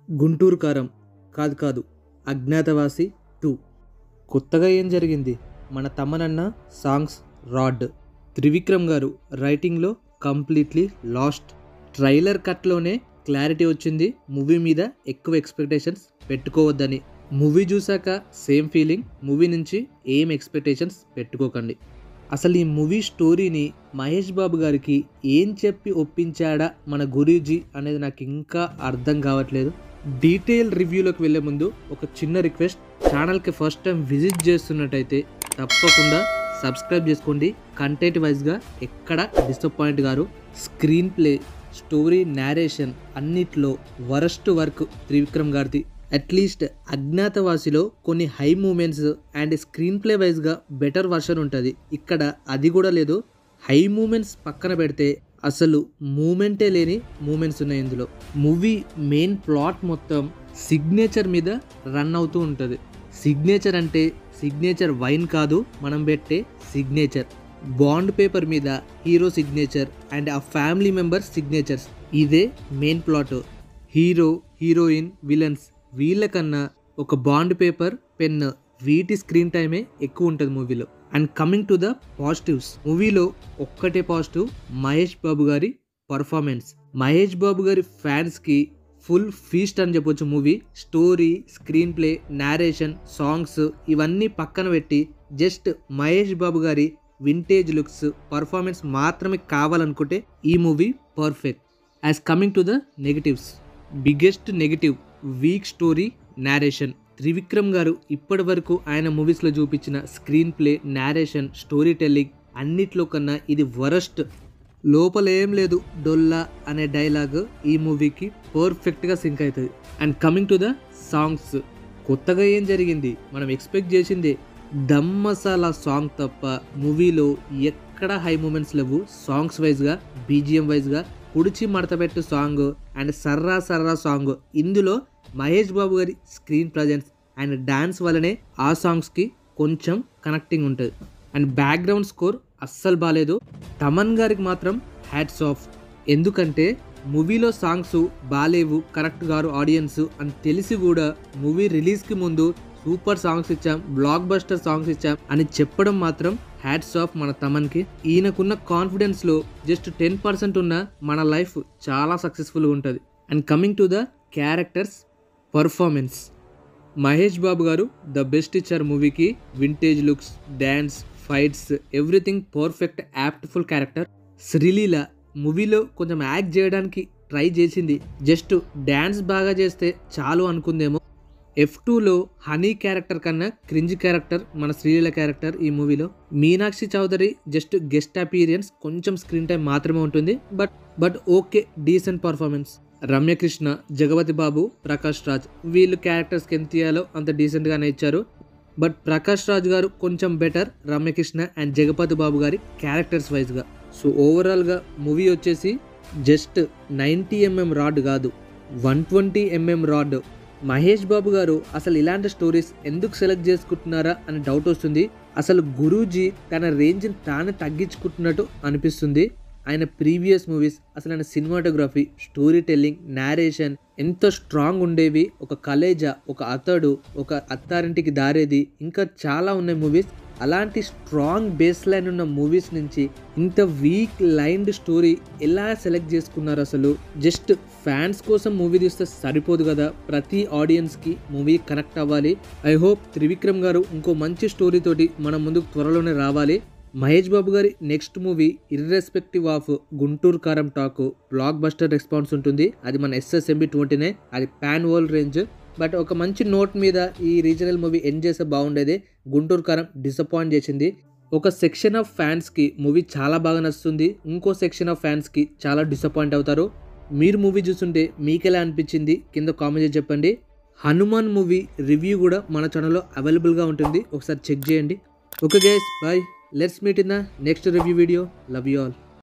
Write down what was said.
గుంటూరు కారం కాదు కాదు అజ్ఞాతవాసి 2. కొత్తగా ఏం జరిగింది? మన తమనన్న సాంగ్స్ రాడ్. త్రివిక్రమ్ గారు రైటింగ్లో కంప్లీట్లీ లాస్ట్. ట్రైలర్ కట్లోనే క్లారిటీ వచ్చింది మూవీ మీద ఎక్కువ ఎక్స్పెక్టేషన్స్ పెట్టుకోవద్దని. మూవీ చూసాక సేమ్ ఫీలింగ్. మూవీ నుంచి ఏం ఎక్స్పెక్టేషన్స్ పెట్టుకోకండి. అసలు ఈ మూవీ స్టోరీని మహేష్ బాబు గారికి ఏం చెప్పి ఒప్పించాడా మన గురూజీ అనేది నాకు ఇంకా అర్థం కావట్లేదు. డీటెయిల్ రివ్యూలోకి వెళ్ళే ముందు ఒక చిన్న రిక్వెస్ట్, ఛానల్కి ఫస్ట్ టైం విజిట్ చేస్తున్నట్టయితే తప్పకుండా సబ్స్క్రైబ్ చేసుకోండి. కంటెంట్ వైజ్గా ఎక్కడ డిసప్పాయింట్ గారు. స్క్రీన్ ప్లే, స్టోరీ, నేరేషన్ అన్నిట్లో వరస్ట్ వర్క్ త్రివిక్రమ్ గారిది. అట్లీస్ట్ అజ్ఞాతవాసిలో కొన్ని high moments and screenplay వైజ్గా బెటర్ వర్షన్ ఉంటుంది. ఇక్కడ అది కూడా లేదు. హై మూమెంట్స్ పక్కన పెడితే అసలు మూమెంటే లేని మూమెంట్స్ ఉన్నాయి ఇందులో. మూవీ మెయిన్ ప్లాట్ మొత్తం సిగ్నేచర్ మీద రన్ అవుతూ ఉంటుంది. సిగ్నేచర్ అంటే సిగ్నేచర్ వైన్ కాదు, మనం పెట్టే సిగ్నేచర్. బాండ్ పేపర్ మీద హీరో సిగ్నేచర్ అండ్ ఆ ఫ్యామిలీ మెంబర్స్ సిగ్నేచర్స్. ఇదే main plot. Hero, heroine, villains వీళ్ళకన్నా ఒక బాండ్ పేపర్, పెన్ వీటి స్క్రీన్ టైమే ఎక్కువ ఉంటుంది మూవీలో. And coming to the positives, మూవీలో ఒక్కటే పాజిటివ్, మహేష్ బాబు గారి పర్ఫార్మెన్స్. మహేష్ బాబు గారి ఫ్యాన్స్కి ఫుల్ ఫీస్ట్ అని చెప్పొచ్చు movie. Story, screen play, narration, songs ఇవన్నీ పక్కన పెట్టి జస్ట్ మహేష్ బాబు గారి వింటేజ్ లుక్స్, పర్ఫార్మెన్స్ మాత్రమే కావాలనుకుంటే ఈ movie perfect. As coming to the negatives, biggest negative week story, narration. Trivikram గారు ఇప్పటి వరకు ఆయన మూవీస్లో చూపించిన screen play, narration, story telling అన్నిట్లో కన్నా ఇది వరస్ట్. లోపల ఏం లేదు డొల్లా అనే డైలాగ్ ఈ మూవీకి పర్ఫెక్ట్గా సింక్ అవుతుంది. And coming to the songs, కొత్తగా ఏం జరిగింది? మనం ఎక్స్పెక్ట్ చేసిందే. దమ్ మసాలా సాంగ్ తప్ప మూవీలో ఎక్కడ హై మూమెంట్స్ లేవు. సాంగ్స్ వైజ్గా, బీజిఎం వైజ్గా కుడిచి మడతపెట్టు సాంగ్ అండ్ సర్రా సర్రా సాంగ్. ఇందులో మహేష్ బాబు గారి స్క్రీన్ ప్రజెన్స్ అండ్ డాన్స్ వల్లనే ఆ సాంగ్స్కి కొంచెం కనెక్టింగ్ ఉంటుంది. అండ్ బ్యాక్గ్రౌండ్ స్కోర్ అస్సలు బాగాలేదు. తమన్ గారికి మాత్రం హ్యాట్స్ ఆఫ్. ఎందుకంటే మూవీలో సాంగ్స్ బాగాలేవు, కరెక్ట్ గారు ఆడియన్స్ అని తెలిసి కూడా మూవీ రిలీజ్కి ముందు సూపర్ సాంగ్స్ ఇచ్చాం, బ్లాక్ బస్టర్ సాంగ్స్ ఇచ్చాం అని చెప్పడం మాత్రం హ్యాట్స్ ఆఫ్ మన తమన్కి. ఈయనకున్న కాన్ఫిడెన్స్లో జస్ట్ 10% ఉన్న మన లైఫ్ చాలా సక్సెస్ఫుల్గా ఉంటుంది. And coming to the characters performance, Mahesh Babu గారు ద బెస్ట్ ఇచ్చారు మూవీకి. Vintage looks, dance, fights, everything perfect, aptful character. Sreeleela మూవీలో కొంచెం యాక్ట్ చేయడానికి ట్రై చేసింది, జస్ట్ డ్యాన్స్ బాగా చేస్తే చాలు అనుకుందేమో. F2లో హనీ క్యారెక్టర్ కన్నా క్రింజ్ క్యారెక్టర్ మన శ్రీలీల క్యారెక్టర్ ఈ మూవీలో. Meenakshi Chaudhary just guest appearance, కొంచెం స్క్రీన్ టైం మాత్రమే ఉంటుంది. But okay, decent performance. Ramya Krishna, Jagapathi Babu, Prakash Raj వీళ్ళు క్యారెక్టర్స్కి ఎంత ఇయ్యాలో అంత డీసెంట్గానే ఇచ్చారు. బట్ ప్రకాష్ రాజ్ గారు కొంచెం బెటర్ రమ్యకృష్ణ అండ్ జగపతి బాబు గారి క్యారెక్టర్స్ వైజ్గా. సో ఓవరాల్గా మూవీ వచ్చేసి జస్ట్ 90mm రాడ్ కాదు, 120mm రాడ్. మహేష్ బాబు గారు అసలు ఇలాంటి స్టోరీస్ ఎందుకు సెలెక్ట్ చేసుకుంటున్నారా అని డౌట్ వస్తుంది. అసలు గురూజీ తన రేంజ్ని తాను తగ్గించుకుంటున్నట్టు అనిపిస్తుంది. ఆయన ప్రీవియస్ మూవీస్ అసలు ఆయన సినిమాటోగ్రఫీ, స్టోరీ టెల్లింగ్, నేరేషన్ ఎంతో స్ట్రాంగ్ ఉండేవి. ఒక కలేజా, ఒక అతడు, ఒక అత్తారింటికి దారేది, ఇంకా చాలా ఉన్నాయి మూవీస్. అలాంటి స్ట్రాంగ్ బేస్ లైన్ ఉన్న మూవీస్ నుంచి ఇంత వీక్ లైన్డ్ స్టోరీ ఎలా సెలెక్ట్ చేసుకున్నారు? అసలు జస్ట్ ఫ్యాన్స్ కోసం మూవీ తీస్తే సరిపోదు కదా, ప్రతి ఆడియన్స్కి మూవీ కనెక్ట్ అవ్వాలి. ఐ హోప్ త్రివిక్రమ్ గారు ఇంకో మంచి స్టోరీ తోటి మన ముందుకు త్వరలోనే రావాలి. మహేష్ బాబు గారి next movie irrespective of Guntur కారం టాక్ బ్లాక్ బస్టర్ రెస్పాన్స్ ఉంటుంది. అది మన SSMB 29, అది పాన్ వరల్డ్ రేంజ్. బట్ ఒక మంచి నోట్ మీద ఈ రీజనల్ మూవీ ఎండ్ చేస్తే బాగుండేది. గుంటూరు కారం డిసప్పాయింట్ చేసింది. ఒక సెక్షన్ ఆఫ్ ఫ్యాన్స్కి మూవీ చాలా బాగా నచ్చుతుంది, ఇంకో సెక్షన్ ఆఫ్ ఫ్యాన్స్కి చాలా డిసప్పాయింట్ అవుతారు. మీరు మూవీ చూస్తుంటే మీకు ఎలా అనిపించింది కింద కామెంట్ చేసి చెప్పండి. హనుమాన్ మూవీ రివ్యూ కూడా మన ఛానల్లో అవైలబుల్గా ఉంటుంది, ఒకసారి చెక్ చేయండి. Okay guys, bye. Let's meet in the next review video. Love you all.